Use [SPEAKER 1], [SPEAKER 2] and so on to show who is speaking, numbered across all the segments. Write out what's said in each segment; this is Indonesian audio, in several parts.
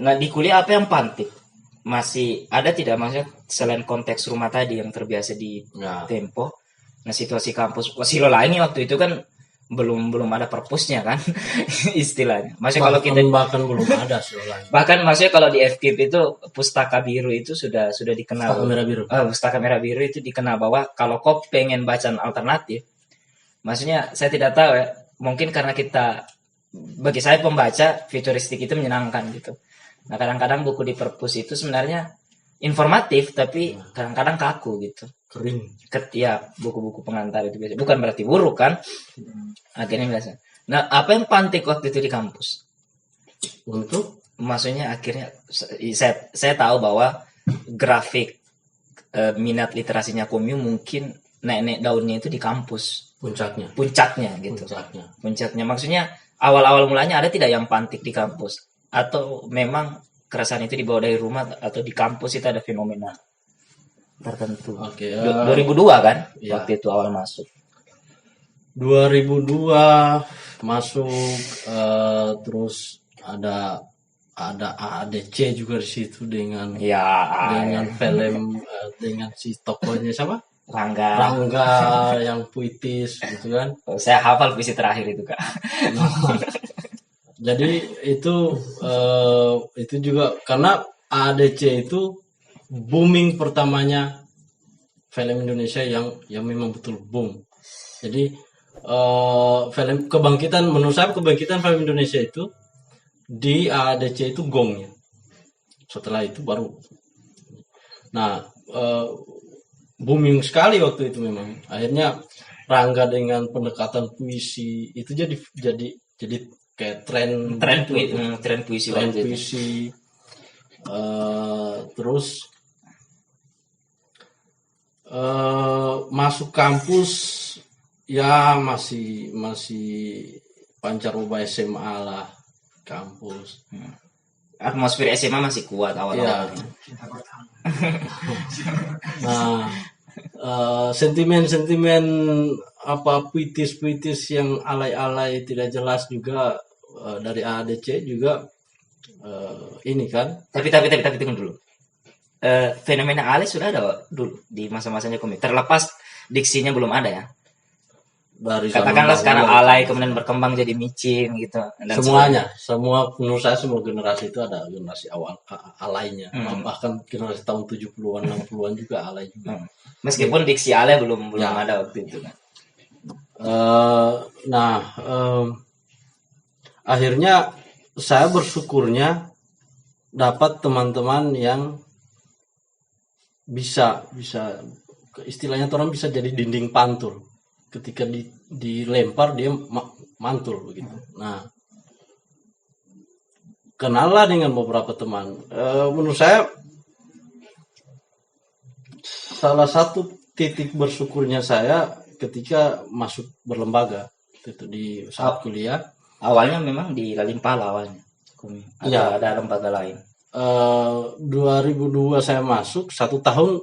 [SPEAKER 1] Nah, di kuliah apa yang pantik? Masih ada tidak, maksudnya selain konteks rumah tadi yang terbiasa di
[SPEAKER 2] Ya,
[SPEAKER 1] tempo. Nah, situasi kampus Silo lainnya waktu itu kan belum belum ada perpusnya kan istilahnya. Maksudnya kalau kita
[SPEAKER 2] bahkan belum ada sebenarnya.
[SPEAKER 1] bahkan maksudnya kalau di FKIP itu pustaka biru itu sudah dikenal.
[SPEAKER 2] Pustaka merah biru.
[SPEAKER 1] Pustaka merah biru itu dikenal bahwa kalau kau pengen bacaan alternatif, maksudnya saya tidak tahu ya, mungkin karena kita, bagi saya pembaca, futuristik itu menyenangkan gitu. Nah, kadang-kadang buku di perpus itu sebenarnya informatif tapi kadang-kadang kaku gitu.
[SPEAKER 2] Kering.
[SPEAKER 1] Ya, buku-buku pengantar itu biasa. Bukan berarti buruk kan? Akhirnya biasa. Nah, apa yang pantik waktu itu di kampus?
[SPEAKER 2] Untuk
[SPEAKER 1] Maksudnya akhirnya saya tahu bahwa grafik minat literasinya Komyu mungkin naik-naik daunnya itu di kampus. Puncaknya gitu. Puncaknya. Maksudnya awal-awal mulanya ada tidak yang pantik di kampus? Atau memang keresahan itu dibawa dari rumah atau di kampus itu ada fenomena tertentu?
[SPEAKER 2] Oke,
[SPEAKER 1] 2002 kan?
[SPEAKER 2] ya.
[SPEAKER 1] Waktu itu awal masuk.
[SPEAKER 2] 2002 masuk, terus ada ADC juga di situ dengan film, dengan si tokohnya siapa? Rangga yang puitis gitu kan.
[SPEAKER 1] Saya hafal puisi terakhir itu, Kak.
[SPEAKER 2] Nah, jadi itu juga karena ADC itu booming pertamanya film Indonesia yang memang betul boom. Jadi film kebangkitan, menurut saya kebangkitan film Indonesia itu di ADC itu gongnya. Setelah itu baru. Nah, booming sekali waktu itu memang. Akhirnya Rangga dengan pendekatan puisi itu jadi kayak tren
[SPEAKER 1] puisi.
[SPEAKER 2] Terus masuk kampus ya masih pancaroba SMA lah kampus.
[SPEAKER 1] Atmosfer SMA masih kuat awal-awalnya.
[SPEAKER 2] Nah, sentimen apa puitis yang alay-alay tidak jelas juga dari ADC juga ini kan.
[SPEAKER 1] Tapi tunggu dulu. Fenomena alay sudah ada dulu di masa-masanya komik. Terlepas diksinya belum ada ya.
[SPEAKER 2] Dari
[SPEAKER 1] katakanlah sekarang alay kemudian berkembang jadi micin gitu. Dan
[SPEAKER 2] semua menurut saya semua generasi itu ada generasi awal alaynya. Bahkan generasi tahun 70-an 60-an juga alay juga.
[SPEAKER 1] Meskipun diksi alay belum ada waktu itu kan.
[SPEAKER 2] Akhirnya saya bersyukurnya dapat teman-teman yang bisa istilahnya orang bisa jadi dinding pantul. Ketika dilempar dia mantul begitu. Nah, kenallah dengan beberapa teman. Menurut saya salah satu titik bersyukurnya saya ketika masuk berlembaga itu di saat kuliah.
[SPEAKER 1] Awalnya memang di Lalimpala awalnya. Ada lembaga lain.
[SPEAKER 2] 2002 saya masuk, 1 tahun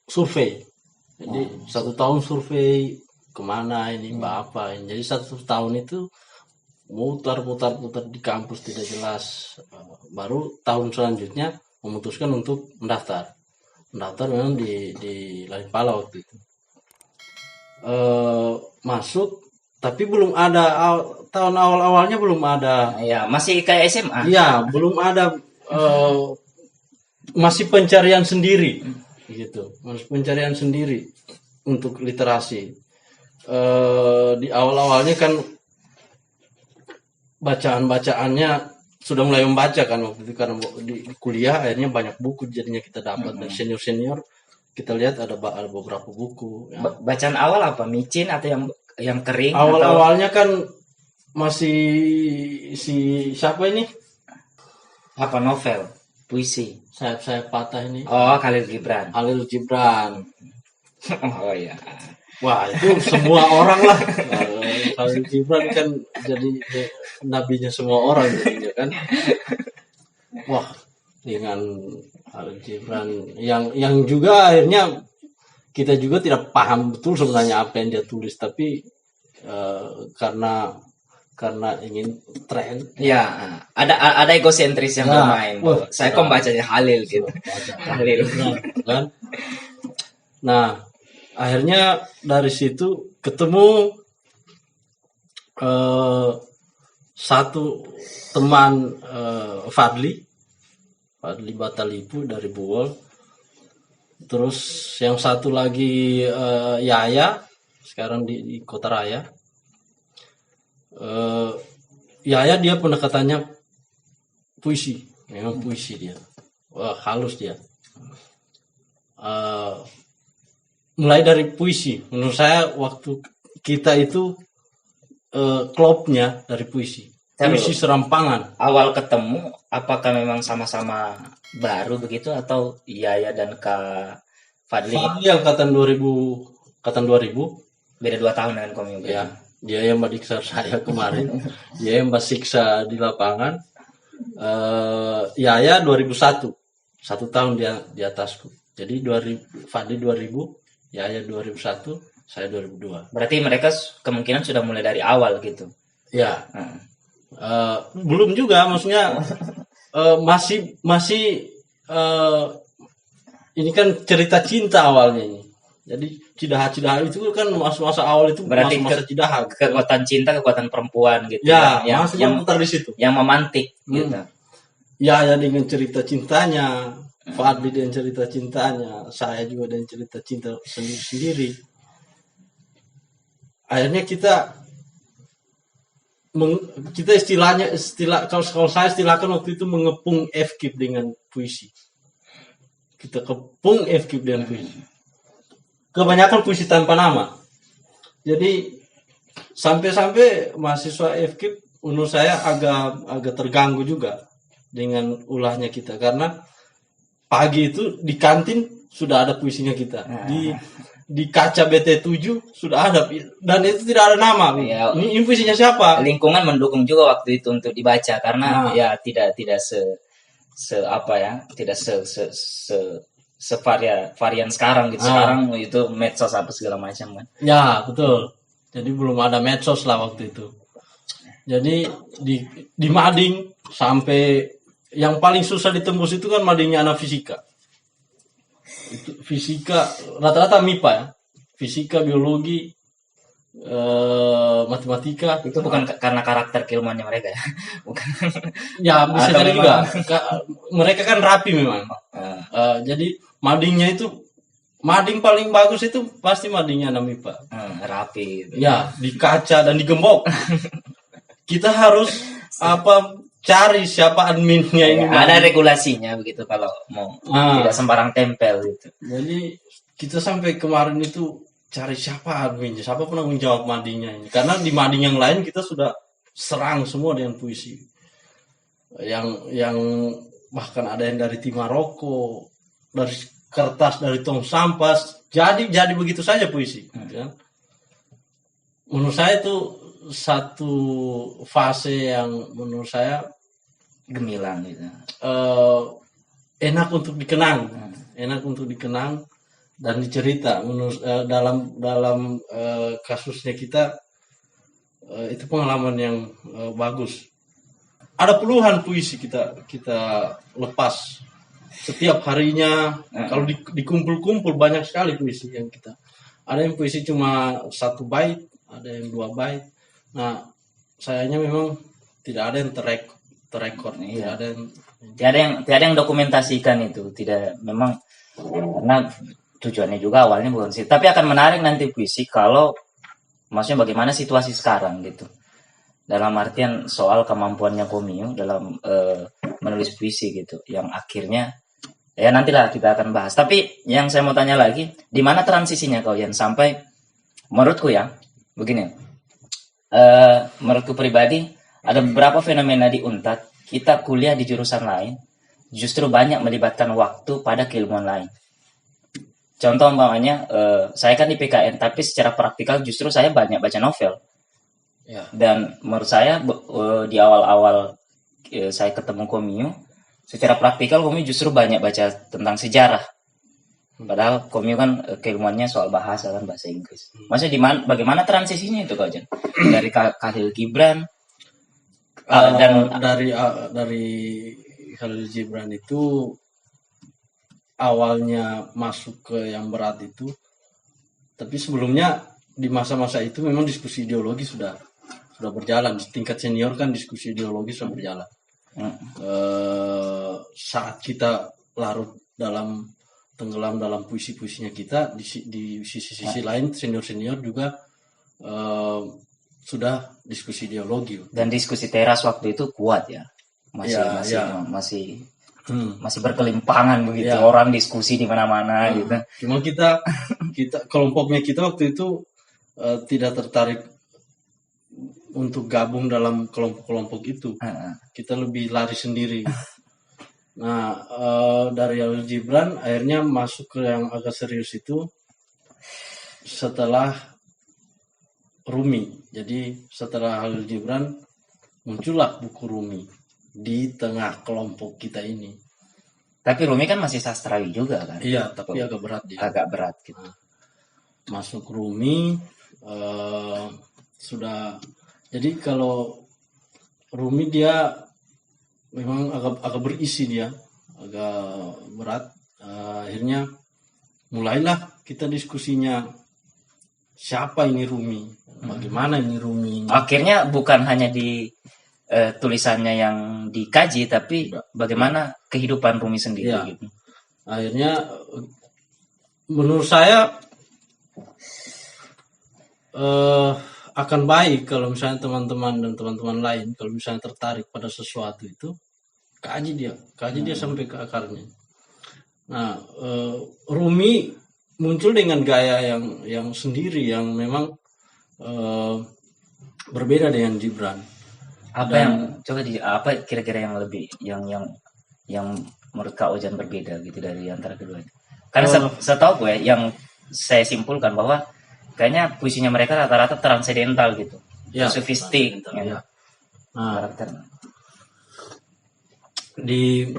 [SPEAKER 2] survei. Jadi 1 tahun survei kemana ini, apa ini. Jadi 1 tahun itu mutar di kampus tidak jelas. Baru tahun selanjutnya memutuskan untuk mendaftar. Mendaftar memang di Lalimpala waktu itu. Masuk, tapi belum ada, tahun awal-awalnya belum ada.
[SPEAKER 1] Ya, masih kayak SMA.
[SPEAKER 2] Iya, belum ada, masih pencarian sendiri. Gitu, pencarian sendiri untuk literasi. Di awal-awalnya kan bacaan-bacaannya sudah mulai membaca kan waktu itu karena di kuliah akhirnya banyak buku jadinya kita dapat dari senior kita lihat ada beberapa buku. Ya.
[SPEAKER 1] Bacaan awal apa? Micin atau yang kering?
[SPEAKER 2] Awal-awalnya kan masih siapa ini?
[SPEAKER 1] Apa novel? Puisi?
[SPEAKER 2] Sayap patah ini.
[SPEAKER 1] Oh, Khalil Gibran. Oh ya.
[SPEAKER 2] Wah, itu semua orang lah. Khalil Gibran kan jadi nabinya semua orang jadinya kan. Wah, dengan Khalil Gibran yang juga akhirnya kita juga tidak paham betul sebenarnya apa yang dia tulis, tapi karena karena ingin tren.
[SPEAKER 1] Ya, ada egosentris yang bermain. Saya kok bacanya Halil gitu. Halil.
[SPEAKER 2] Kan? Nah, akhirnya dari situ ketemu satu teman Fadli Batalipu dari Buol. Terus yang satu lagi Yaya, sekarang di Kota Raya. Yaya dia pendekatannya puisi, memang puisi dia. Wah, halus dia. Mulai dari puisi, menurut saya waktu kita itu klubnya dari puisi. Puisi Serampangan.
[SPEAKER 1] Awal ketemu, apakah memang sama-sama baru begitu atau Yaya dan Kak Fadli?
[SPEAKER 2] Fadli angkatan 2000.
[SPEAKER 1] Beda 2 tahun dengan Komio.
[SPEAKER 2] Ya, dia yang mendiksa saya kemarin. Dia yang siksa di lapangan. Yaya 2001. 1 tahun dia di atasku. Jadi Fadli 2000, Yaya 2001, saya 2002.
[SPEAKER 1] Berarti mereka kemungkinan sudah mulai dari awal gitu.
[SPEAKER 2] Ya. Belum juga, maksudnya masih ini kan cerita cinta awalnya ini. Jadi cidaha itu kan masa awal itu
[SPEAKER 1] berarti
[SPEAKER 2] masa cidaha.
[SPEAKER 1] Kekuatan cinta, kekuatan perempuan gitu.
[SPEAKER 2] Ya, yang putar di situ.
[SPEAKER 1] Yang memantik gitu.
[SPEAKER 2] Ya dengan cerita cintanya, Fadli dengan cerita cintanya, saya juga dengan cerita cinta sendiri-sendiri. Akhirnya kita kalau saya istilahkan waktu itu mengepung FKIP dengan puisi. Kita kepung FKIP dengan puisi. Kebanyakan puisi tanpa nama. Jadi sampai mahasiswa FKIP menurut saya agak terganggu juga dengan ulahnya kita, karena pagi itu di kantin sudah ada puisinya kita. Di kaca BT7 sudah ada, dan itu tidak ada nama.
[SPEAKER 1] Ya,
[SPEAKER 2] ini puisinya siapa?
[SPEAKER 1] Lingkungan mendukung juga waktu itu untuk dibaca, karena ya tidak varian sekarang gitu. Sekarang itu medsos apa segala macam kan.
[SPEAKER 2] Ya, betul. Jadi belum ada medsos lah waktu itu. Jadi di mading sampai yang paling susah ditembus itu kan madingnya anak fisika. Itu fisika rata-rata MIPA ya. Fisika, biologi, matematika.
[SPEAKER 1] Itu bukan karena karakter keilmuannya mereka ya. Bukan.
[SPEAKER 2] Ya, bisa jadi juga. Mereka kan rapi memang. Jadi madingnya itu, mading paling bagus itu pasti madingnya anak MIPA.
[SPEAKER 1] Rapi gitu.
[SPEAKER 2] Ya, di kaca dan digembok. Kita harus cari siapa adminnya ini.
[SPEAKER 1] Ada regulasinya begitu kalau mau tidak sembarang tempel gitu.
[SPEAKER 2] Jadi kita sampai kemarin itu cari siapa adminnya, siapa penanggung jawab madingnya ini. Karena di mading yang lain kita sudah serang semua dengan puisi. Yang bahkan ada yang dari Timaroko, dari kertas, dari tong sampah. Jadi begitu saja puisi. Kan? Menurut saya itu satu fase yang menurut saya
[SPEAKER 1] gemilang gitu.
[SPEAKER 2] Enak untuk dikenang dan dicerita. Menurut dalam kasusnya kita itu pengalaman yang bagus. Ada puluhan puisi kita lepas setiap harinya. Kalau dikumpul-kumpul banyak sekali puisi yang kita. Ada yang puisi cuma 1 bait, ada yang 2 bait. Nah, sayangnya memang tidak ada yang terekor.
[SPEAKER 1] Iya. Tidak ada yang dokumentasikan itu. Tidak, memang karena tujuannya juga awalnya bukan sih. Tapi akan menarik nanti puisi kalau maksudnya bagaimana situasi sekarang gitu. Dalam artian soal kemampuannya Komio dalam menulis puisi gitu. Yang akhirnya ya nantilah kita akan bahas. Tapi yang saya mau tanya lagi, di mana transisinya kalian sampai menurutku ya begini. Menurutku pribadi ada beberapa fenomena di Unpad, kita kuliah di jurusan lain justru banyak melibatkan waktu pada keilmuan lain. Contoh umpamanya saya kan di PKN, tapi secara praktikal justru saya banyak baca novel ya. Dan menurut saya di awal-awal saya ketemu Komio, secara praktikal Komio justru banyak baca tentang sejarah. Padahal Komio kan keilmuannya soal bahasa kan, bahasa Inggris. Maksudnya bagaimana transisinya itu Kak Jan? Dari Khalil Gibran
[SPEAKER 2] Dari Khalil Gibran itu awalnya masuk ke yang berat itu, tapi sebelumnya di masa-masa itu memang diskusi ideologi sudah berjalan di tingkat senior, kan diskusi ideologi sudah berjalan. Saat kita tenggelam dalam puisi-puisinya kita, di sisi lain senior juga sudah diskusi ideologi.
[SPEAKER 1] Dan diskusi teras waktu itu kuat ya, masih berkelimpangan begitu, orang diskusi di mana-mana gitu.
[SPEAKER 2] Cuma kita kelompoknya kita waktu itu tidak tertarik untuk gabung dalam kelompok-kelompok itu. Kita lebih lari sendiri. Nah, dari Khalil Gibran akhirnya masuk ke yang agak serius itu setelah Rumi. Jadi setelah Khalil Gibran muncullah buku Rumi di tengah kelompok kita ini.
[SPEAKER 1] Tapi Rumi kan masih sastrawi juga kan?
[SPEAKER 2] Iya, tapi agak berat dia.
[SPEAKER 1] Agak berat gitu.
[SPEAKER 2] Nah, masuk Rumi sudah. Jadi kalau Rumi dia memang agak berisi, dia agak berat. Akhirnya mulailah kita diskusinya, siapa ini Rumi, bagaimana ini Rumi.
[SPEAKER 1] Akhirnya bukan hanya di tulisannya yang dikaji, tapi bagaimana kehidupan Rumi sendiri gitu.
[SPEAKER 2] Akhirnya menurut saya akan baik kalau misalnya teman-teman dan teman-teman lain kalau misalnya tertarik pada sesuatu itu, kaji dia sampai ke akarnya. Nah, Rumi muncul dengan gaya yang sendiri, yang memang berbeda dengan Gibran.
[SPEAKER 1] Apa kira-kira yang lebih yang menurut Kak Ojan berbeda gitu dari antara keduanya? Karena setahu gue yang saya simpulkan bahwa kayaknya puisinya mereka rata-rata transendental gitu, sofistik. Ya.
[SPEAKER 2] Nah, di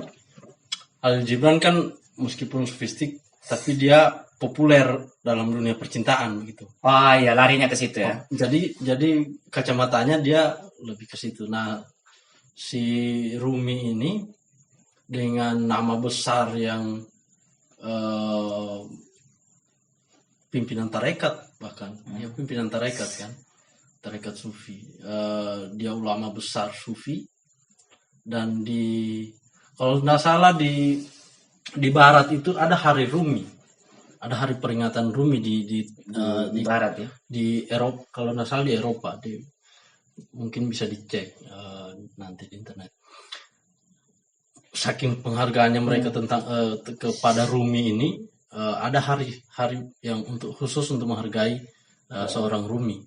[SPEAKER 2] Khalil Gibran kan meskipun sofistik, tapi dia populer dalam dunia percintaan gitu.
[SPEAKER 1] Ya, larinya ke situ ya.
[SPEAKER 2] Jadi kacamatanya dia lebih ke situ. Nah, si Rumi ini dengan nama besar yang pimpinan tarekat, bahkan dia pimpinan tarekat kan, tarekat Sufi. Dia ulama besar Sufi, dan kalau nggak salah di Barat itu ada hari Rumi, ada hari peringatan Rumi di
[SPEAKER 1] Barat ya,
[SPEAKER 2] di Eropa, kalau nggak salah di Eropa, mungkin bisa dicek nanti di internet. Saking penghargaannya mereka tentang kepada Rumi ini, ada hari yang khusus untuk menghargai seorang Rumi.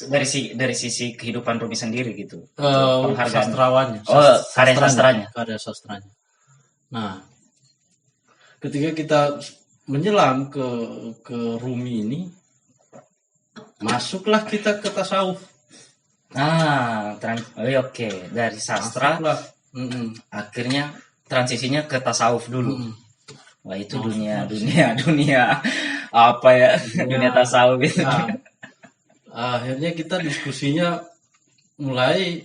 [SPEAKER 1] Dari sisi kehidupan Rumi sendiri gitu.
[SPEAKER 2] Sastrawannya. Karya sastranya. Nah, ketika kita menyelam ke Rumi ini, masuklah kita ke tasawuf.
[SPEAKER 1] Oke. Dari sastra akhirnya transisinya ke tasawuf dulu. Wah, itu dunia apa ya? Dunia tasawuf gitu.
[SPEAKER 2] Nah, akhirnya kita diskusinya mulai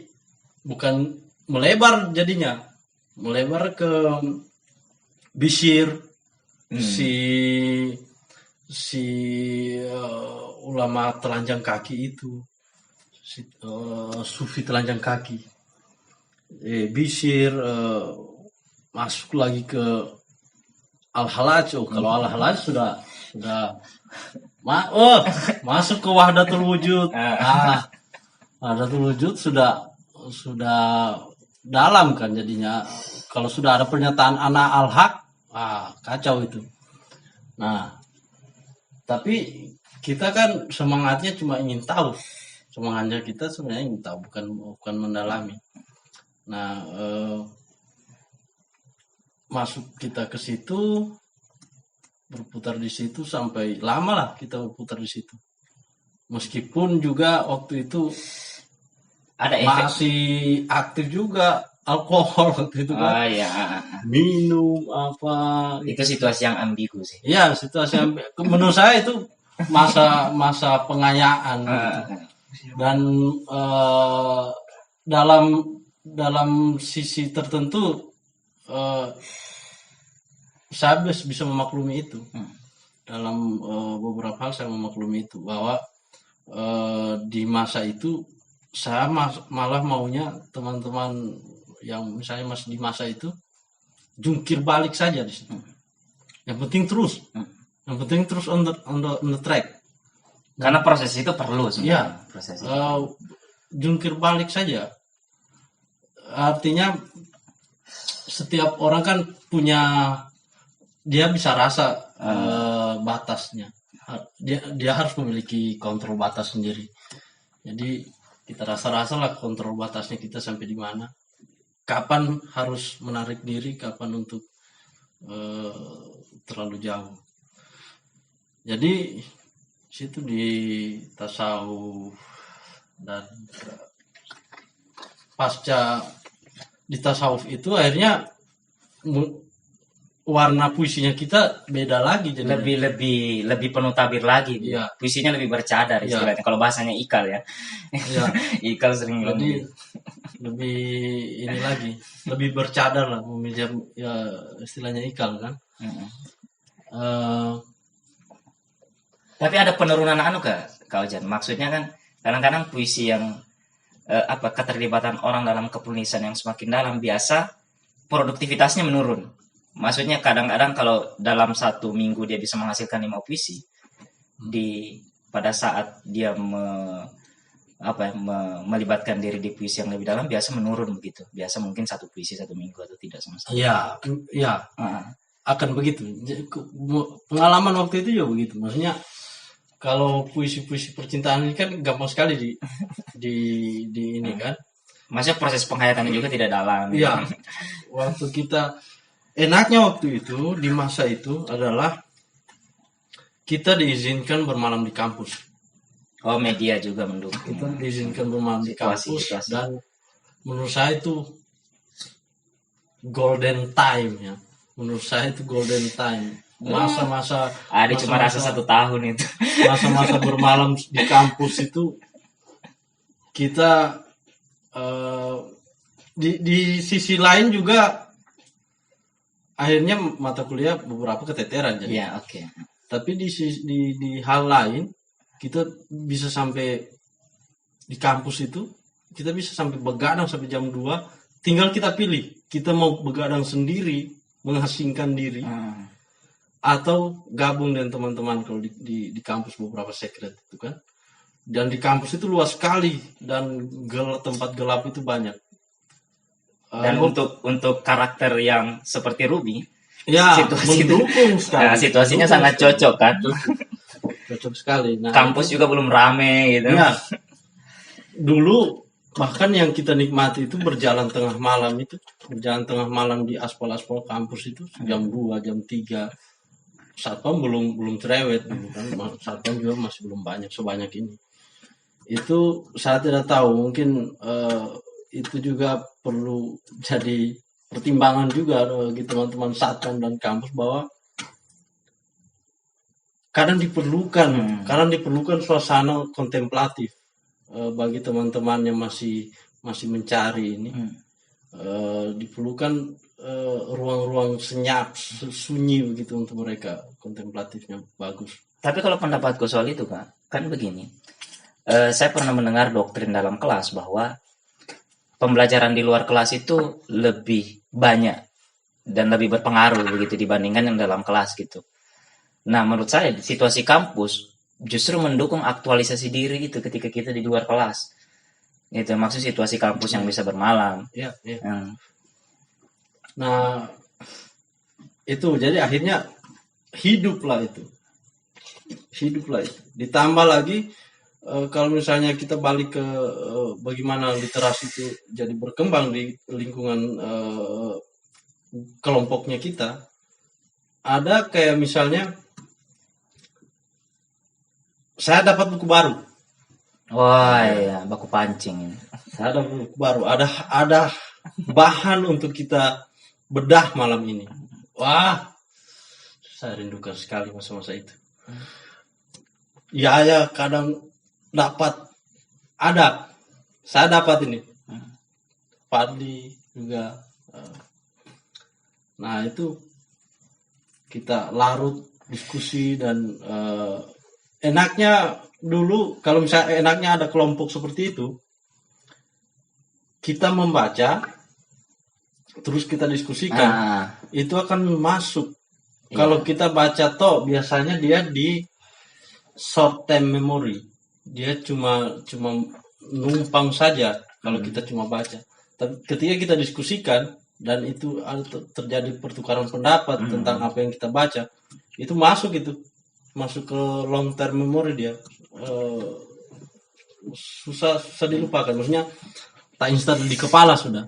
[SPEAKER 2] bukan melebar, jadinya melebar ke Bishir, si ulama telanjang kaki itu, Sufi telanjang kaki. Bishir masuk lagi ke Al-Halaj. Kalau Al-Halaj sudah masuk ke Wahdatul Wujud. Wahdatul Wujud sudah dalam kan jadinya. Kalau sudah ada pernyataan ana al-haq, kacau itu. Nah, tapi kita kan semangatnya cuma ingin tahu. Semangatnya kita sebenarnya ingin tahu, bukan mendalami. Nah, masuk kita ke situ, berputar di situ sampai lama lah kita berputar di situ. Meskipun juga waktu itu
[SPEAKER 1] ada
[SPEAKER 2] masih aktif juga alkohol waktu itu kan. Minum apa.
[SPEAKER 1] Itu situasi yang ambigu sih.
[SPEAKER 2] Iya, situasi yang menurut saya itu masa pengayaan gitu. Dan dalam sisi tertentu saya bisa memaklumi itu. Dalam beberapa hal saya memaklumi itu, bahwa di masa itu saya malah maunya teman-teman yang misalnya masih di masa itu jungkir balik saja di situ. Yang penting terus on the track.
[SPEAKER 1] Karena proses itu perlu sebenarnya.
[SPEAKER 2] Ya,
[SPEAKER 1] proses itu.
[SPEAKER 2] Jungkir balik saja. Artinya setiap orang kan dia bisa rasa batasnya. Dia harus memiliki kontrol batas sendiri. Jadi kita rasa lah kontrol batasnya kita sampai di mana. Kapan harus menarik diri, kapan untuk terlalu jauh. Jadi situ di tasawuf dan pasca di tasawuf itu akhirnya warna puisinya kita beda lagi, jadi
[SPEAKER 1] lebih penuh tabir lagi.
[SPEAKER 2] Iya.
[SPEAKER 1] Puisinya lebih bercadar istilahnya. Kalau bahasanya Ikal ya.
[SPEAKER 2] Iya.
[SPEAKER 1] Ikal sering
[SPEAKER 2] lebih ini lagi, lebih bercadar lah, meminjam ya istilahnya Ikal kan.
[SPEAKER 1] Tapi ada penurunan Kak Ojan. Maksudnya kan kadang-kadang puisi yang keterlibatan orang dalam kepenulisan yang semakin dalam, biasa produktivitasnya menurun. Maksudnya kadang-kadang kalau dalam 1 minggu dia bisa menghasilkan 5 puisi, pada saat dia melibatkan diri di puisi yang lebih dalam, biasa menurun begitu. Biasa mungkin 1 puisi 1 minggu atau tidak sama sekali.
[SPEAKER 2] Iya. Akan begitu. Pengalaman waktu itu juga begitu. Maksudnya kalau puisi-puisi percintaan ini kan gampang sekali di ini kan.
[SPEAKER 1] Maksudnya proses penghayatannya juga tidak dalam.
[SPEAKER 2] Iya. Waktu kita enaknya waktu itu di masa itu adalah kita diizinkan bermalam di kampus.
[SPEAKER 1] Oh, media juga mendukung.
[SPEAKER 2] Kita diizinkan bermalam di kampus. Dan menurut saya itu golden time ya. Menurut saya itu golden time. Masa-masa
[SPEAKER 1] cuma rasa 1 tahun itu.
[SPEAKER 2] Masa-masa bermalam di kampus itu kita di sisi lain juga akhirnya mata kuliah beberapa keteteran jadi.
[SPEAKER 1] Iya, oke.
[SPEAKER 2] Tapi di hal lain kita bisa sampai di kampus itu, kita bisa sampai begadang sampai jam 2, tinggal kita pilih. Kita mau begadang sendiri, mengasingkan diri, atau gabung dengan teman-teman kalau di kampus beberapa sekret itu kan. Dan di kampus itu luas sekali dan tempat gelap itu banyak.
[SPEAKER 1] Dan untuk karakter yang seperti Ruby,
[SPEAKER 2] mendukung sekali.
[SPEAKER 1] Situasinya sangat cocok kan.
[SPEAKER 2] Cocok sekali. Nah,
[SPEAKER 1] kampus juga belum rame gitu.
[SPEAKER 2] Ya. Dulu bahkan yang kita nikmati itu berjalan tengah malam di aspal-aspal kampus itu jam 2, jam 3. Satpam belum cerewet dulu kan. Satpam juga masih belum banyak sebanyak ini. Itu saya tidak tahu, mungkin itu juga perlu jadi pertimbangan juga bagi teman-teman satpam dan kampus, bahwa kadang diperlukan suasana kontemplatif bagi teman-teman yang masih mencari ini. Diperlukan ruang-ruang senyap, sunyi begitu untuk mereka, kontemplatifnya bagus.
[SPEAKER 1] Tapi kalau pendapatku soal itu kan begini, saya pernah mendengar doktrin dalam kelas bahwa pembelajaran di luar kelas itu lebih banyak dan lebih berpengaruh begitu dibandingkan yang dalam kelas gitu. Nah, menurut saya situasi kampus justru mendukung aktualisasi diri itu ketika kita di luar kelas. Itu maksud situasi kampus yang bisa bermalam.
[SPEAKER 2] Iya. Nah, itu jadi akhirnya hiduplah itu. Ditambah lagi kalau misalnya kita balik ke bagaimana literasi itu jadi berkembang di lingkungan kelompoknya kita, ada kayak misalnya saya dapat buku baru.
[SPEAKER 1] Wah, iya, baku pancing.
[SPEAKER 2] Saya ada buku baru, ada bahan untuk kita bedah malam ini. Wah, saya rindukan sekali masa-masa itu. Ya kadang saya dapat ini Fadli juga. Nah itu kita larut diskusi dan enaknya dulu kalau misalnya enaknya ada kelompok seperti itu, kita membaca terus kita diskusikan, itu akan masuk. Kalau kita baca biasanya dia di short term memory, dia cuma numpang saja kalau kita cuma baca. Tapi ketika kita diskusikan dan itu terjadi pertukaran pendapat tentang apa yang kita baca, itu masuk ke long term memory dia. Susah dilupakan, maksudnya tak instan di kepala sudah.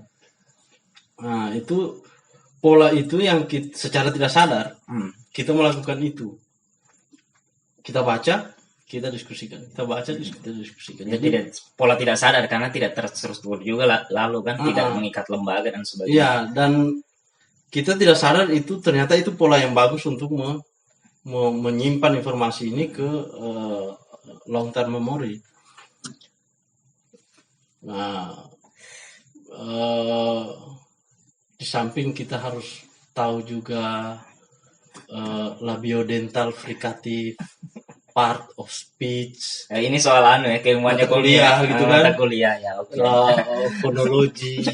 [SPEAKER 2] Nah itu pola itu yang secara tidak sadar kita melakukan itu. Kita baca, kita diskusikan. Kita baca, kita diskusikan.
[SPEAKER 1] Jadi pola tidak sadar karena tidak terstruktur juga lalu kan tidak mengikat lembaga dan sebagainya.
[SPEAKER 2] Iya, dan kita tidak sadar itu ternyata itu pola yang bagus untuk menyimpan informasi ini ke long term memory. Nah, di samping kita harus tahu juga labiodental frikatif, part of speech.
[SPEAKER 1] Ini soal keilmuannya
[SPEAKER 2] kuliah gitu kan?
[SPEAKER 1] Mata kuliah ya, oke.
[SPEAKER 2] Fonologi,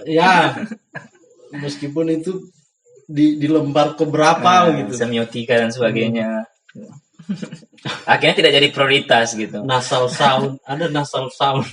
[SPEAKER 2] ya meskipun itu di lembar keberapa gitu.
[SPEAKER 1] Semiotika dan sebagainya. Akhirnya tidak jadi prioritas gitu.
[SPEAKER 2] Nasal sound, ada nasal sound.